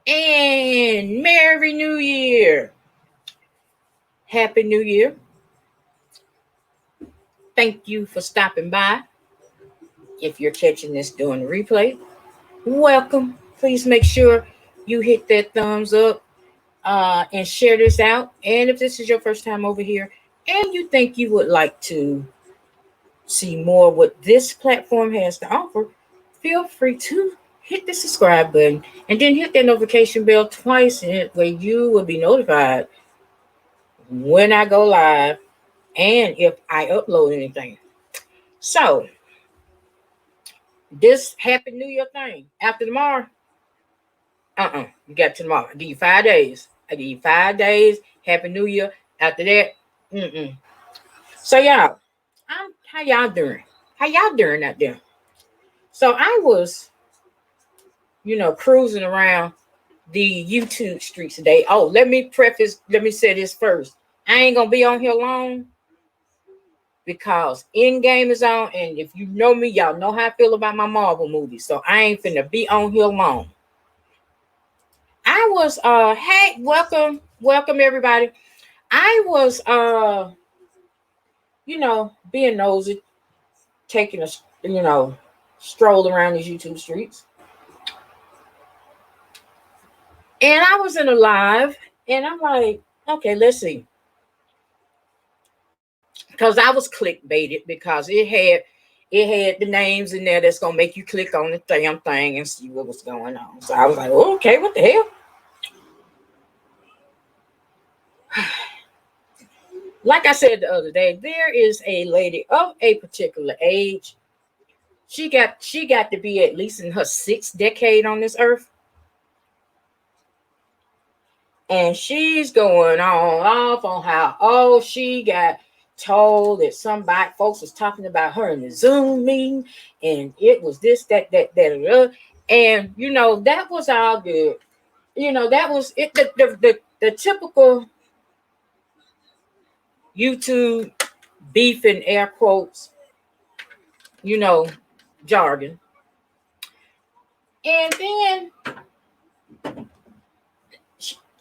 And Merry New Year. Happy New Year. Thank you for stopping by. If you're catching this during the replay, welcome. Please make sure you hit that thumbs up and share this out. And if this is your first time over here and you think you would like to see more what this platform has to offer, feel free to hit the subscribe button and then hit that notification bell twice, and where you will be notified when I go live and if I upload anything. So, this Happy New Year thing after tomorrow, you got tomorrow. I give you 5 days. Happy New Year. After that, So, y'all, how y'all doing? How y'all doing out there? So, I was, cruising around the YouTube streets today. Oh, let me say this first. I ain't gonna be on here long because Endgame is on, and if you know me, y'all know how I feel about my Marvel movies. So I ain't finna be on here long. I was hey, welcome everybody. I was being nosy, taking a stroll around these YouTube streets. And I was in a live, and I'm like, okay, let's see. Because I was clickbaited because it had the names in there that's gonna make you click on the damn thing and see what was going on. So I was like, oh, okay, what the hell? Like I said the other day, there is a lady of a particular age. She got to be at least in her sixth decade on this earth. And she's going on off on how, she got told that some black folks was talking about her in the Zoom meeting, and it was this, that, and that was all good. That was it. The typical YouTube beef in air quotes, jargon. And then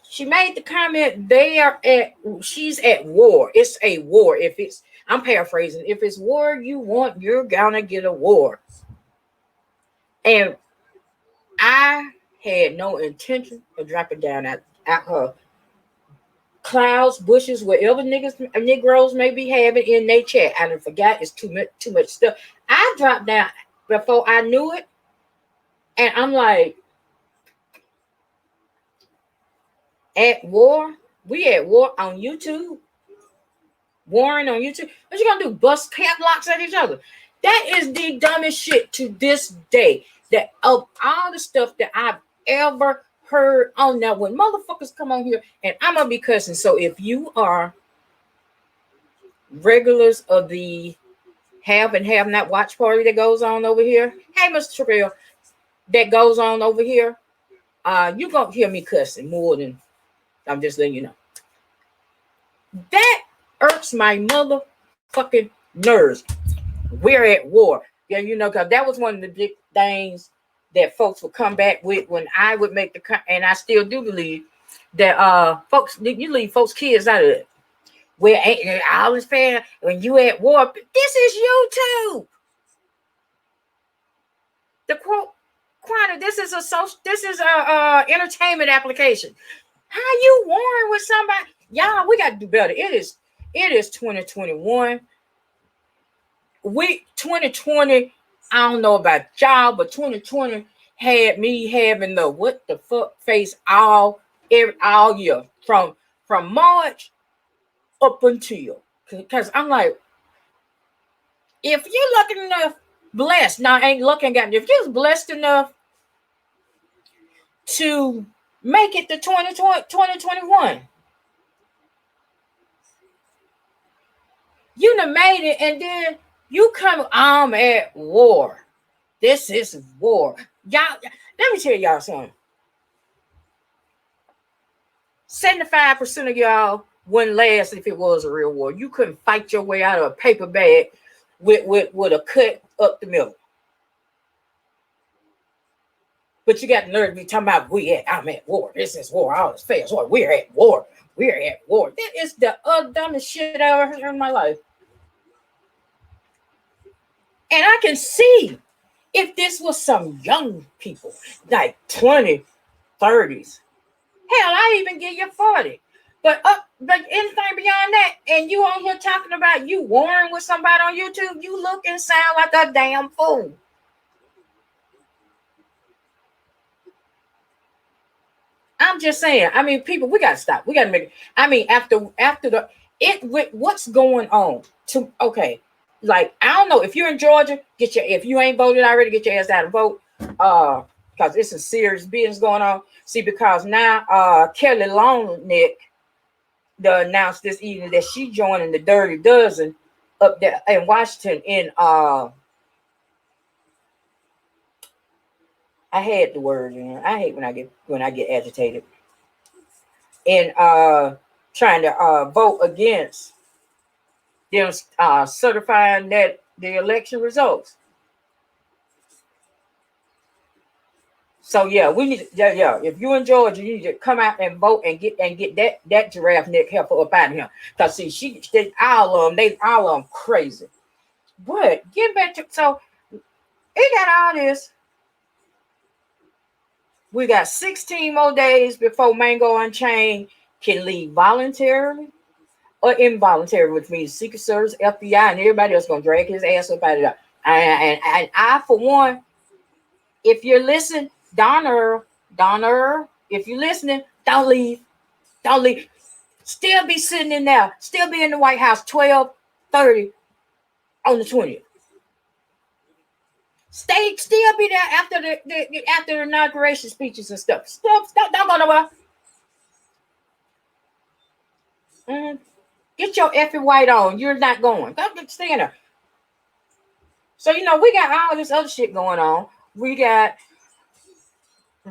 she made the comment, she's at war. It's a war. I'm paraphrasing. If it's war you want, you're gonna get a war. And I had no intention of dropping down at her clouds, bushes, whatever Negroes may be having in their chat. I done forgot. It's too much stuff. I dropped down before I knew it, and I'm like, at war? We at war on YouTube? Warring on YouTube? What you gonna do? Bust cap locks at each other? That is the dumbest shit to this day. That of all the stuff that I've ever heard on now, when motherfuckers come on here, and I'm gonna be cussing. So if you are regulars of the have and have not watch party that goes on over here, hey, Mr. Terrell, that goes on over here, you gonna hear me cussing more than I'm just letting you know. That irks my motherfucking nerves. We're at war. Yeah, because that was one of the big things that folks would come back with when I would make and I still do believe that you leave folks' kids out of it. Where ain't all is fair when you at war. This is YouTube. The quote, Quanta, this is a entertainment application. How you warring with somebody? Y'all, we got to do better. It is 2021. 2020, I don't know about y'all, but 2020 had me having the what the fuck face all year from March up until, because I'm like, if you're lucky enough, blessed. Now I ain't looking at if you're blessed enough to make it to 2021. You done made it, and then you come, I'm at war. This is war. Y'all, let me tell y'all something. 75% of y'all wouldn't last if it was a real war. You couldn't fight your way out of a paper bag with a cut up the middle. But you got the nerve to be talking about I'm at war. This is war. All this fails war. We're at war. We're at war. That is the dumbest shit I ever heard in my life. And I can see if this was some young people, like 20, 30s. Hell, I even give you 40. But anything beyond that, and you on here talking about you warring with somebody on YouTube, you look and sound like a damn fool. I'm just saying. I mean, people, we gotta stop. We gotta make it. I mean, after the what's going on? Like I don't know if you're in Georgia, if you ain't voted already, get your ass out and vote. Because it's some serious business going on. See, because now Kelly Longneck announced this evening that she joining the Dirty Dozen up there in Washington. I had the word. I hate when I get agitated. And trying to vote against them certifying that the election results. So yeah, we need if you're in Georgia, you need to come out and vote and get that giraffe neck heifer up out of here. Cause see, all of them crazy. But get back to it got all this. We got 16 more days before Mango Unchained can leave voluntarily or involuntary, which means Secret Service, FBI, and everybody else gonna drag his ass up out of there. And I, for one, if you're listening, Donner, if you're listening, don't leave. Still be sitting in there. Still be in the White House 12:30 on the 20th. Still be there after the inauguration speeches and stuff. Don't go nowhere. Get your effing white on. You're not going. Don't stand there. So we got all this other shit going on. We got. I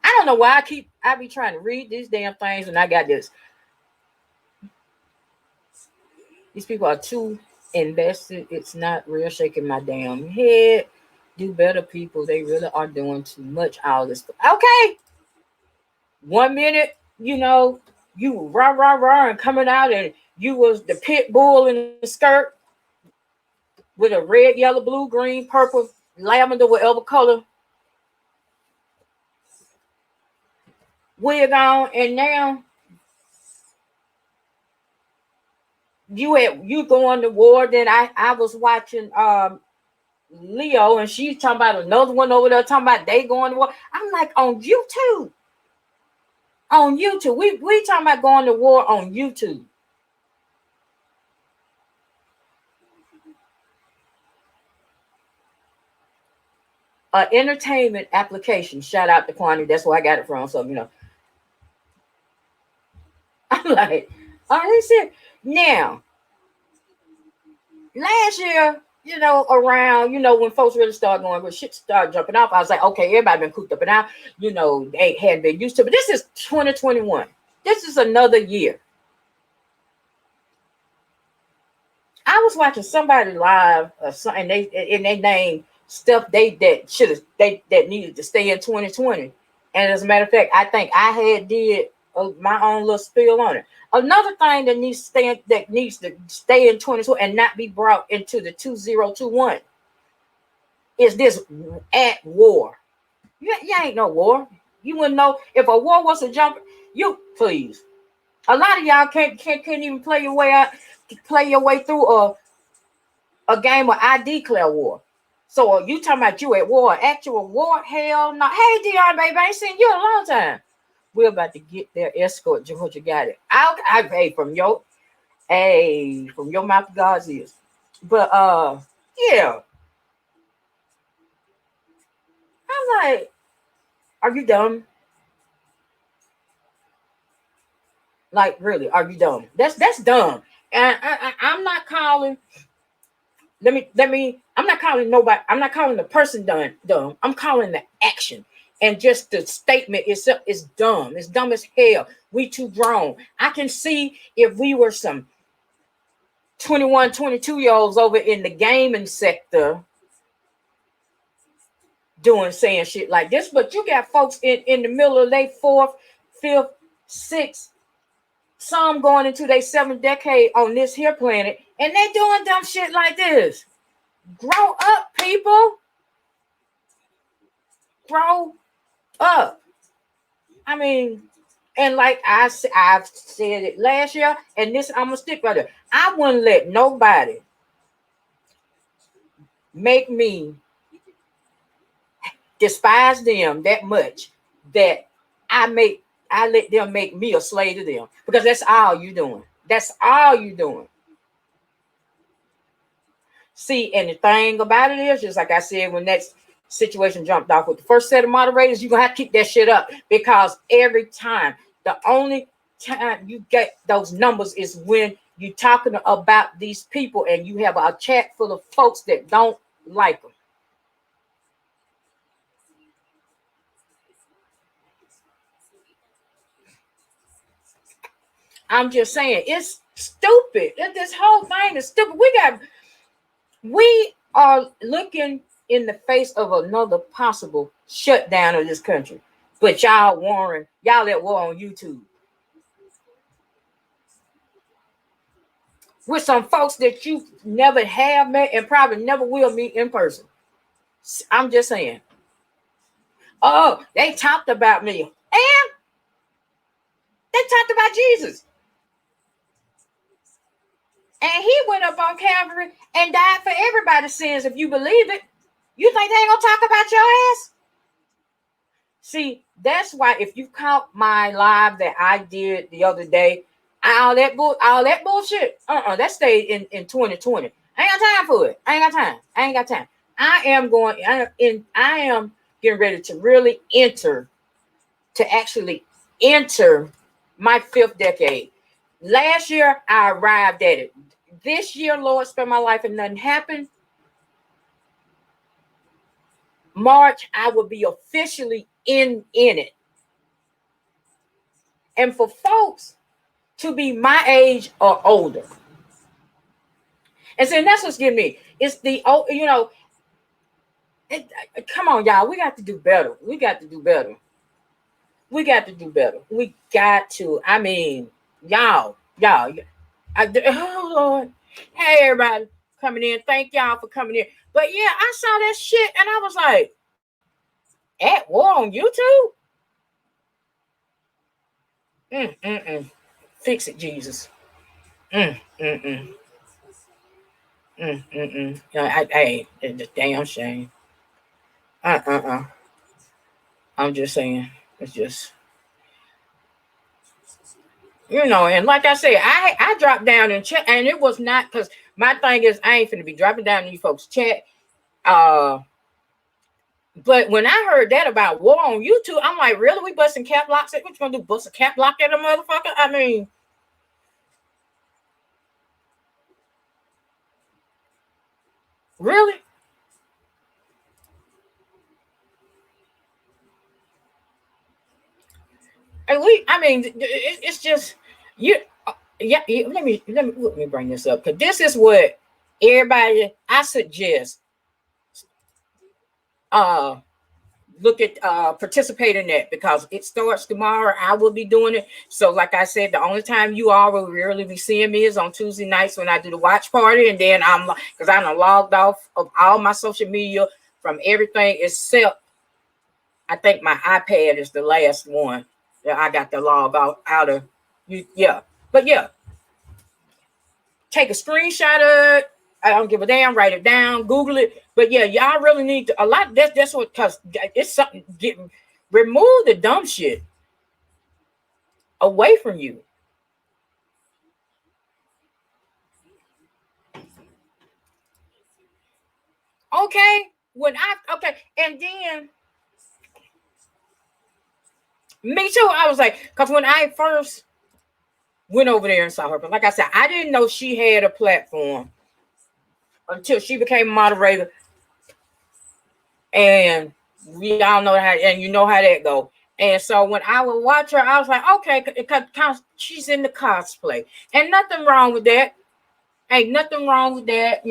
don't know why I be trying to read these damn things, and I got this. These people are too invested. It's not real. Shaking my damn head. Do better, people. They really are doing too much. All this. Okay. 1 minute, you rah and coming out, and you was the pit bull in the skirt with a red, yellow, blue, green, purple, lavender, whatever color wig on, and now you going to war. Then I was watching Leo, and she's talking about another one over there talking about they going to war. I'm like, on YouTube. We talking about going to war on YouTube. Entertainment application. Shout out to Kwani. That's where I got it from. So I'm like, oh, he said now. Last year, around, when folks really start going, when shit started jumping off, I was like, okay, everybody been cooped up and out. They hadn't been used to it. But this is 2021. This is another year. I was watching somebody live, and they named stuff that needed to stay in 2020. And as a matter of fact, I think I did my own little spill on it. Another thing that needs to stay in 2020 and not be brought into the 2021 is this at war. You ain't no war. You wouldn't know if a war was a jump. You please. A lot of y'all can't even play your way through a game of I declare war. So you talking about you at war, actual war? Hell no. Hey Dion, baby, I ain't seen you in a long time. We're about to get their escort. Georgia got it. I pay from your mouth to God's ears. But yeah. I'm like, are you dumb? Like, really, are you dumb? That's dumb. And I'm not calling. Let me. I'm not calling nobody. I'm not calling the person dumb. I'm calling the action. And just the statement itself is dumb. It's dumb as hell. We too grown. I can see if we were some 21, 22-year-olds over in the gaming sector saying shit like this. But you got folks in the middle of their fourth, fifth, sixth, some going into their seventh decade on this here planet, and they doing dumb shit like this. Grow up, people. Grow up. I mean, and like I've said it last year, and this I'm gonna stick by it. I wouldn't let nobody make me despise them that much that I let them make me a slave to them, because that's all you doing. That's all you doing. See, and the thing about it is, just like I said, when that situation jumped off with the first set of moderators, you're gonna have to keep that shit up, because every time, the only time you get those numbers is when you're talking about these people and you have a chat full of folks that don't like them. I'm just saying, it's stupid. This whole thing is stupid. We are looking in the face of another possible shutdown of this country, but y'all at war on YouTube with some folks that you never have met and probably never will meet in person. I'm just saying. Oh, they talked about me, and they talked about Jesus. And he went up on Calvary and died for everybody's sins. If you believe it, you think they ain't gonna talk about your ass? See, that's why if you caught my live that I did the other day, all that bullshit, that stayed in 2020. I ain't got time for it. I ain't got time. I am getting ready to really actually enter my fifth decade. Last year, I arrived at it. This year, Lord, spent my life and nothing happened. March, I will be officially in it. And for folks to be my age or older. And so that's what's getting me. It's the, come on, y'all. We got to do better. We got to. I mean, y'all. Oh, Lord. Hey, everybody coming in. Thank y'all for coming in. But yeah, I saw that shit and I was like, at war on YouTube? Fix it, Jesus. It's a damn shame. I'm just saying. It's just, and like I said, I dropped down in chat, and it was not because my thing is I ain't finna be dropping down in you folks' chat. But when I heard that about war on YouTube, I'm like, really? We busting cap locks? What you gonna do? Bust a cap lock at a motherfucker? I mean, really? And it's just you. Yeah. Let me bring this up, because this is what everybody. I suggest. Look at participate in that, because it starts tomorrow. I will be doing it. So like I said, the only time you all will really be seeing me is on Tuesday nights when I do the watch party, and then because I'm logged off of all my social media from everything except I think my iPad is the last one that I got to log out of. Yeah, but yeah, take a screenshot of it. I don't give a damn. Write it down. Google it. But yeah, y'all really need to a lot. That's what, because it's something getting remove the dumb shit away from you. Okay, and then me too. I was like, because when I first went over there and saw her, but like I said, I didn't know she had a platform until she became a moderator. And we all know how, and you know how that go. And so when I would watch her, I was like, okay, because she's in the cosplay, and nothing wrong with that. Ain't nothing wrong with that,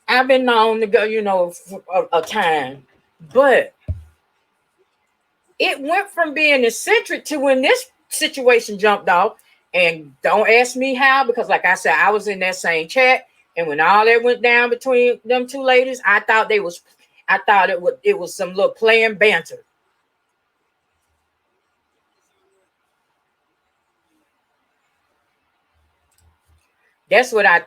I've been known to go, for a time, but it went from being eccentric to when this situation jumped off. And don't ask me how, because like I said, I was in that same chat, and when all that went down between them two ladies, I thought it was some little playing banter. That's what I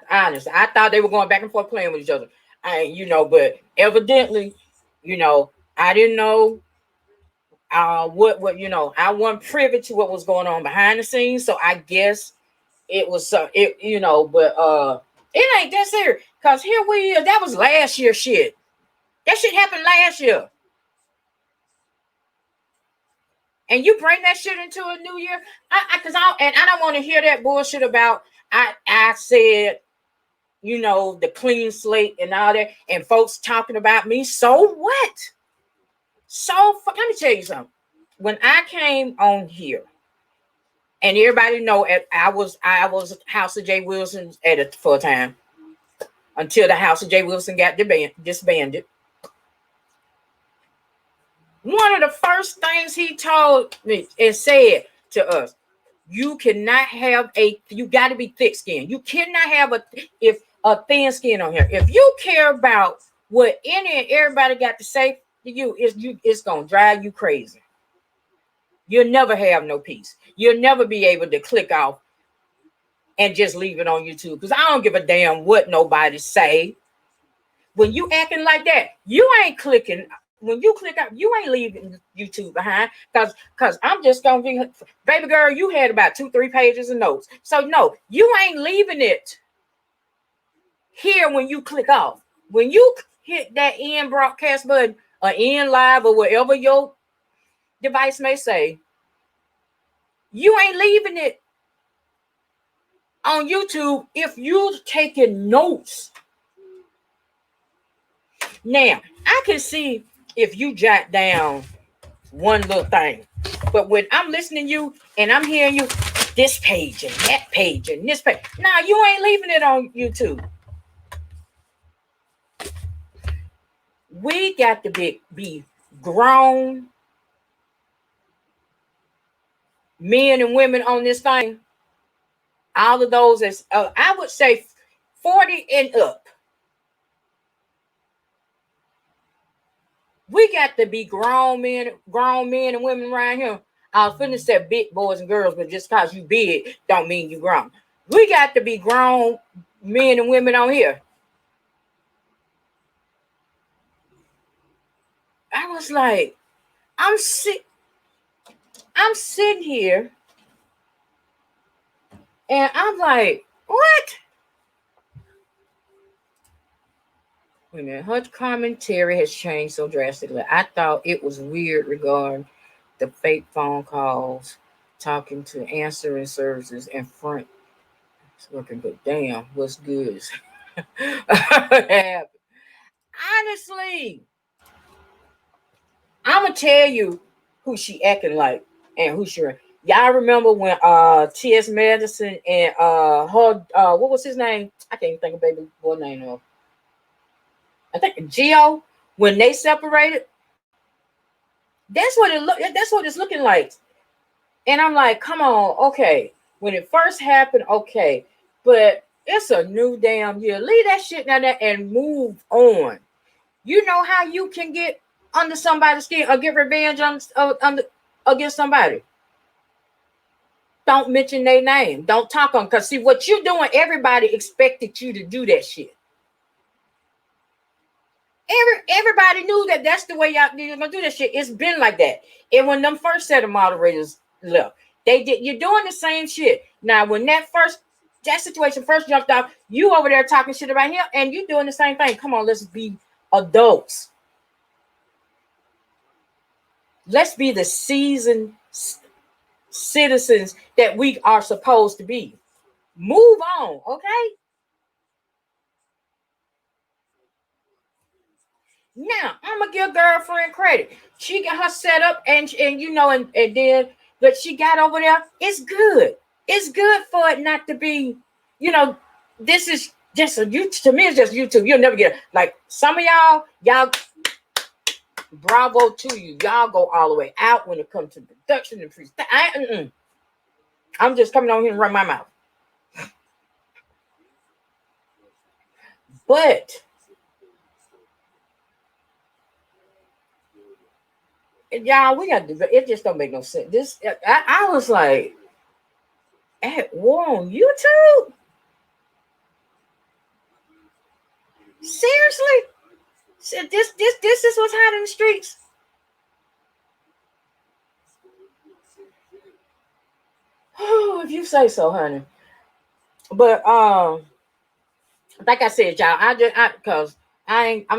thought they were going back and forth playing with each other. But evidently, I didn't know what I wasn't privy to what was going on behind the scenes. So I guess it was but it ain't that serious. Cause here we are, that was last year shit. That shit happened last year. And you bring that shit into a new year. I don't want to hear that bullshit about I said the clean slate and all that, and folks talking about me. So what? Let me tell you something. When I came on here, and everybody know I was House of J. Wilson for a time until the House of J. Wilson got disbanded. One of the first things he told me and said to us, you got to be thick skinned. You cannot have a thin skin on here. If you care about what any and everybody got to say to you, it's gonna drive you crazy. You'll never have no peace. You'll never be able to click off and just leave it on YouTube, because I don't give a damn what nobody say. When you acting like that, you ain't clicking. When you click out, you ain't leaving YouTube behind, because I'm just gonna be, baby girl, you had about 2-3 pages of notes. So no, you ain't leaving it here when you click off. When you hit that end broadcast button or end live or whatever your device may say, you ain't leaving it on YouTube if you're taking notes. Now, I can see if you jot down one little thing, but when I'm listening to you and I'm hearing you, this page and that page and this page, nah, you ain't leaving it on YouTube. We got to be grown men and women on this thing. All of those as I would say 40 and up. We got to be grown men and women around here. I was finna say big boys and girls, but just because you big don't mean you grown. We got to be grown men and women on here. I was like, I'm sitting here and I'm like, what? Wait a minute, her commentary has changed so drastically. I thought it was weird regarding the fake phone calls, talking to answering services and front. It's working, but damn, what's good? Honestly, I'm gonna tell you who she acting like and who she. Y'all remember when T.S. Madison and her what was his name? I can't even think of baby boy name of. I think Geo, when they separated. That's what it's looking like. And I'm like, come on, okay. When it first happened, okay. But it's a new damn year. Leave that shit down there and move on. You know how you can get under somebody's skin or get revenge against somebody. Don't mention their name. Don't talk on, because see what you're doing, everybody expected you to do that shit. Everybody knew that that's the way y'all gonna do that shit. It's been like that. And when them first set of moderators left, they did. You're doing the same shit now. When that situation first jumped off, you over there talking shit about him, and you doing the same thing. Come on, let's be adults. Let's be the seasoned citizens that we are supposed to be. Move on, okay? Now I'm gonna give girlfriend credit. She got her set up and then but she got over there. It's good. It's good for it not to be, this is Just to me, it's just YouTube. You'll never get it. Like some of y'all, bravo to you. Y'all go all the way out when it comes to production and freestyle. I'm just coming on here and run my mouth. But y'all, we got to. It just don't make no sense. This, I was like, at war on YouTube. Seriously, this is what's hot in the streets. Oh, if you say so, honey. But like I said, y'all, I'm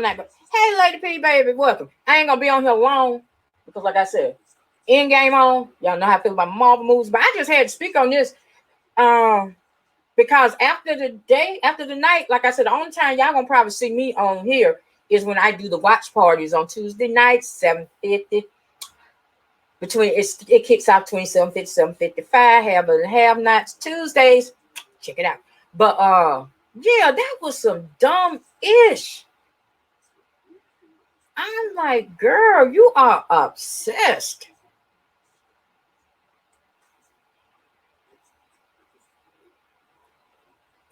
not. Hey, Lady P, baby, welcome. I ain't gonna be on here long because, like I said, end game on. Y'all know how I feel about Marvel movies, but I just had to speak on this. Because after the night, like I said, the only time y'all gonna probably see me on here is when I do the watch parties on Tuesday nights, 7:50. It kicks off between 7:50, 7:55, have nots Tuesdays. Check it out. But yeah, that was some dumb ish. I'm like, girl, you are obsessed.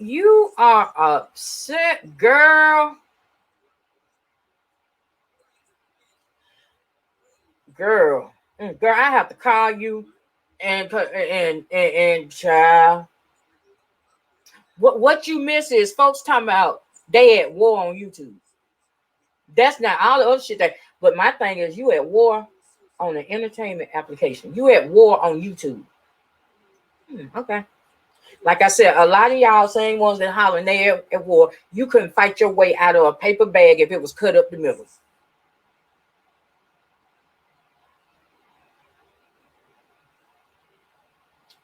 You are upset, girl. Girl, I have to call you and child. What you miss is folks talking about they at war on YouTube. That's not all the other shit but my thing is you at war on an entertainment application. You at war on YouTube. Okay. Like I said, a lot of y'all same ones that hollering they at war, you couldn't fight your way out of a paper bag if it was cut up the middle.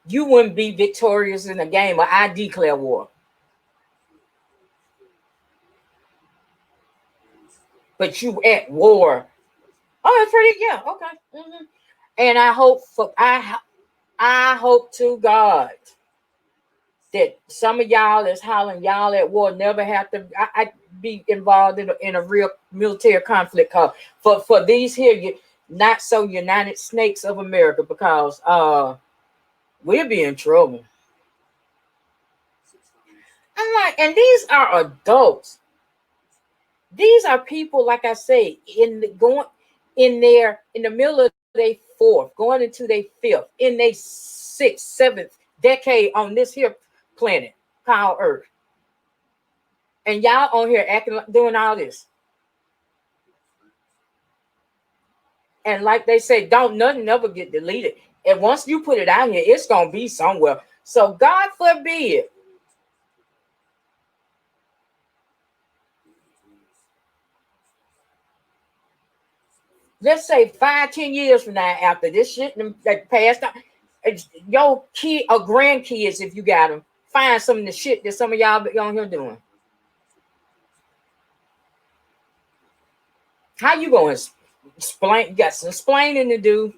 You wouldn't be victorious in a game, or I declare war. But you at war. Oh, that's pretty, yeah, okay. And I hope to God that some of y'all that's hollering y'all at war never have to I be involved in a real military conflict for these here not so United Snakes of America, because we'll be in trouble. I'm like, and these are adults. These are people, like I say, in the middle of their fourth, going into their fifth, in their sixth, seventh decade on this here planet called Earth. And y'all on here acting like doing all this. And like they say, don't nothing ever get deleted. And once you put it out here, it's gonna be somewhere. So God forbid. Let's say 5-10 years from now, after this shit that passed out, your kid or grandkids, if you got them, find some of the shit that some of y'all be on here doing. How you going to explain? You got some explaining to do.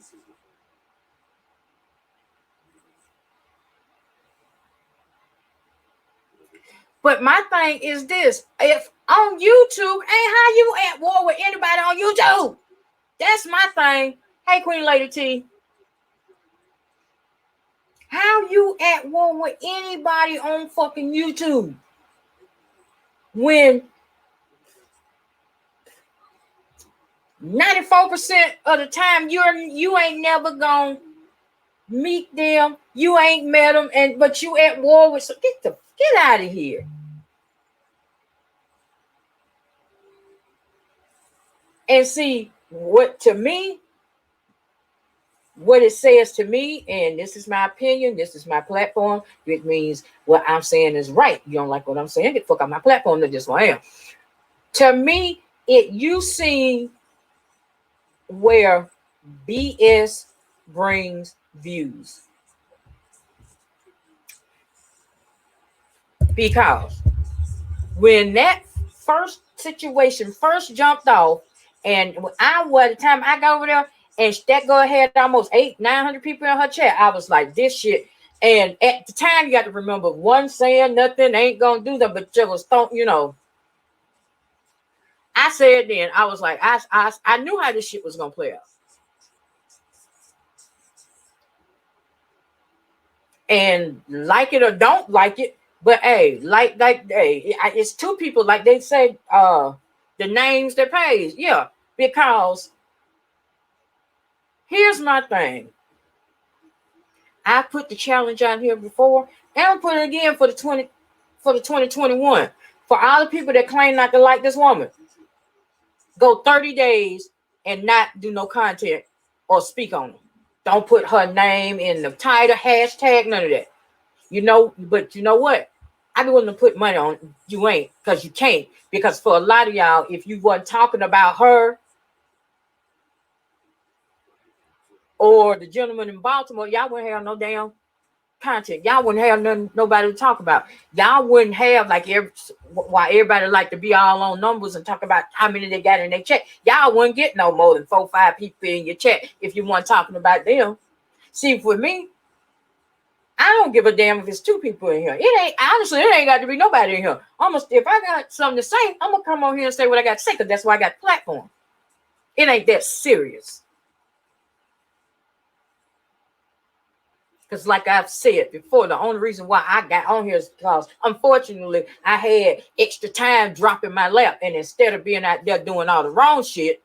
But my thing is this: if on YouTube, ain't how you at war with anybody on YouTube. That's my thing. Hey, Queen Lady T. How you at war with anybody on fucking YouTube when 94% of the time you ain't never gonna meet them, you ain't met them, but you at war with get out of here. And see what it says to me, and this is my opinion, this is my platform, which means what I'm saying is right. You don't like what I'm saying, get the fuck out my platform, that's just what I am. To me, you see where BS brings views. Because when that first situation first jumped off, and by the time I got over there, and that girl had almost 800-900 people in her chat, I was like, this shit. And at the time, you got to remember, one saying nothing ain't gonna do that, but just was I said then, I was like, I knew how this shit was gonna play out. And like it or don't like it, but hey, it's two people, like they said, the names that pays, yeah, because here's my thing. I put the challenge out here before, and I'll put it again for the 2021. For all the people that claim not to like this woman, go 30 days and not do no content or speak on them. Don't put her name in the title, hashtag, none of that. But you know what? I be willing to put money on you ain't, because you can't. Because for a lot of y'all, if you weren't talking about her or the gentleman in Baltimore, y'all wouldn't have no damn content. Y'all wouldn't have nobody to talk about. Y'all wouldn't have why everybody like to be all on numbers and talk about how many they got in their check. Y'all wouldn't get no more than 4-5 people in your check if you weren't talking about them. See, for me, I don't give a damn if it's 2 people in here. It ain't got to be nobody in here. Almost, if I got something to say, I'm gonna come on here and say what I got to say, because that's why I got the platform. It ain't that serious. Because like I've said before, the only reason why I got on here is because, unfortunately, I had extra time dropping my lap. And instead of being out there doing all the wrong shit,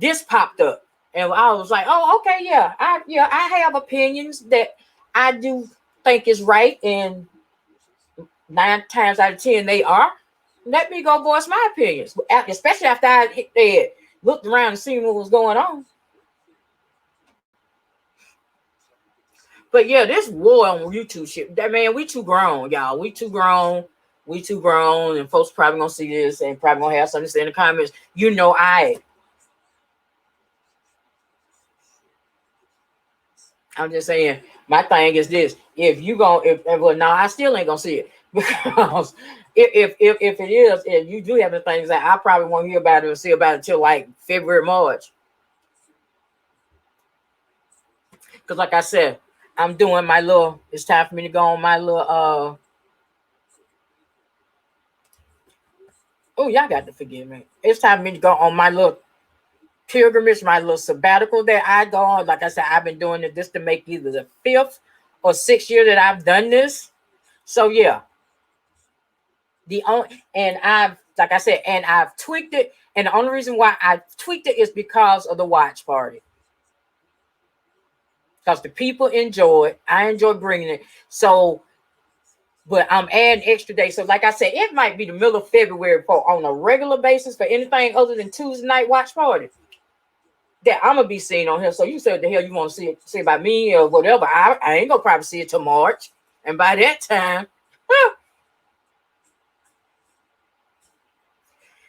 this popped up. And I was like, oh, okay, yeah. I have opinions that I do think is right. And 9 times out of 10, they are. Let me go voice my opinions. Especially after I looked around and seen what was going on. But yeah, this war on YouTube shit, that man, we too grown, y'all. We too grown, and folks probably gonna see this and probably gonna have something to say in the comments. I'm just saying, my thing is this: if I still ain't gonna see it, because if it is, if you do have the things that I probably won't hear about it or see about it until like February, March. Because like I said, I'm doing my little, it's time for me to go on my little y'all got to forgive me. It's time for me to go on my little pilgrimage, my little sabbatical that I go on. Like I said, I've been doing this to make either the 5th or 6th year that I've done this. So yeah. I've tweaked it. And the only reason why I tweaked it is because of the watch party. Because the people enjoy it. I enjoy bringing it. So, but I'm adding extra days. So, like I said, it might be the middle of February on a regular basis for anything other than Tuesday night watch party that I'm gonna be seeing on here. So you said the hell you want to see about me or whatever. I ain't gonna probably see it till March, and by that time,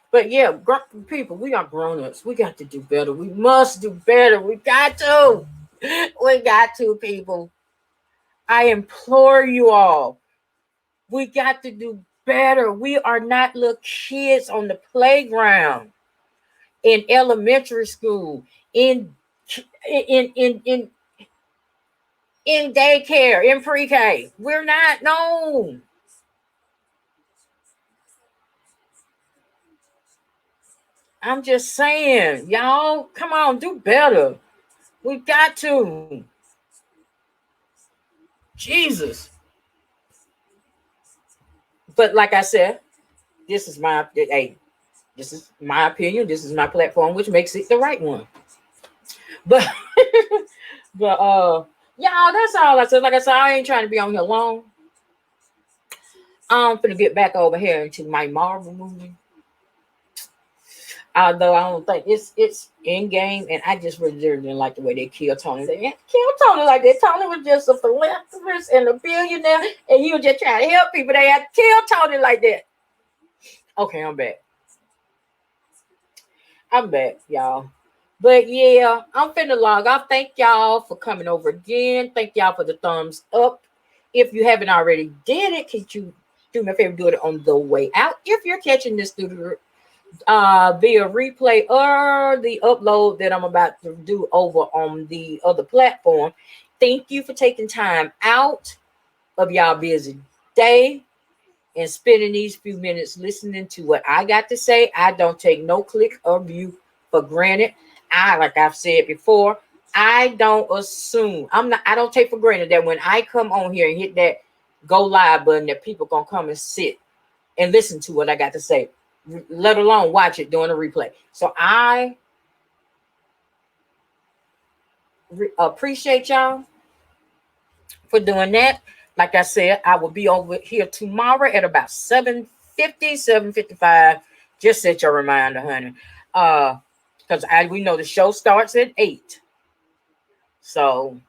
but yeah, people, we are grown-ups. We got to do better. We must do better. We got to. We got to, people. I implore you all. We got to do better. We are not little kids on the playground, in elementary school, in daycare, in pre-K. We're not. No. I'm just saying, y'all, come on, do better. We got to. Jesus. But like I said, this is my opinion. This is my platform, which makes it the right one. But y'all, that's all I said. Like I said, I ain't trying to be on here long. I'm gonna get back over here into my Marvel movie. Although I don't think it's in game, and I just really didn't like the way they killed Tony. They didn't kill Tony like that. Tony was just a philanthropist and a billionaire, and he was just trying to help people. They had to kill Tony like that. Okay, I'm back. Y'all. But yeah, I'm finna log off. Thank y'all for coming over again. Thank y'all for the thumbs up. If you haven't already did it, could you do me a favor, do it on the way out? If you're catching this through the via replay or the upload that I'm about to do over on the other platform, Thank you for taking time out of y'all busy day and spending these few minutes listening to what I got to say. I don't take no click or view for granted. Like I've said before, I don't assume. I don't take for granted that when I come on here and hit that go live button, that people gonna come and sit and listen to what I got to say, let alone watch it during the replay. So I appreciate y'all for doing that. Like I said, I will be over here tomorrow at about 7:50, 7:55. Just set your reminder, honey. Because we know the show starts at 8. So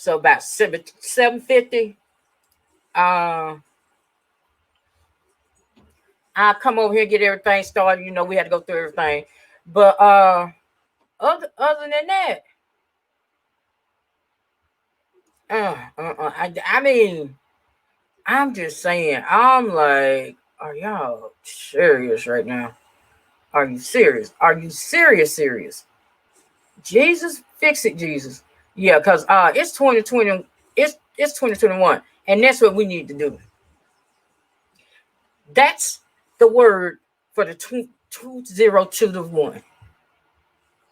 about 7:50. I'll come over here and get everything started. You know, we had to go through everything. But other than that, I mean, I'm just saying, I'm like, are y'all serious right now? Are you serious? Are you serious? Jesus, fix it, Jesus. Yeah, because it's 2020, it's 2021, and that's what we need to do. That's the word for the 2021.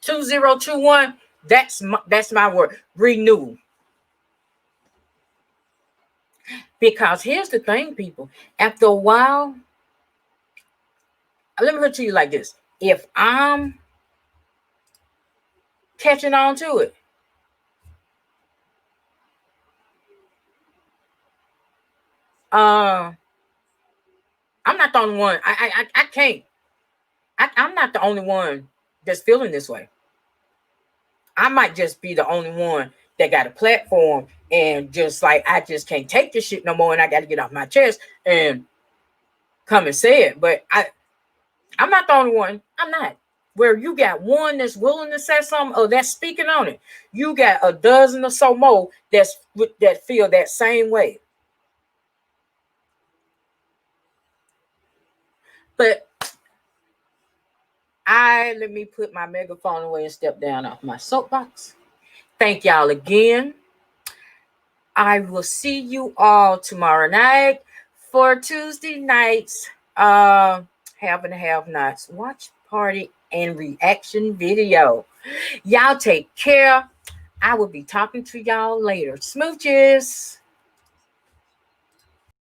2021, that's my word. Renew. Because here's the thing, people. After a while, let me put it to you like this. If I'm catching on to it, I'm not the only one. I can't. I'm not the only one that's feeling this way. I might just be the only one that got a platform and just like I just can't take this shit no more, and I got to get off my chest and come and say it. But I'm not the only one. I'm not. Where you got one that's willing to say something or that's speaking on it, you got a dozen or so more that feel that same way. But let me put my megaphone away and step down off my soapbox. Thank y'all again. I will see you all tomorrow night for Tuesday night's have and have nots watch party and reaction video. Y'all take care. I will be talking to y'all later. Smooches.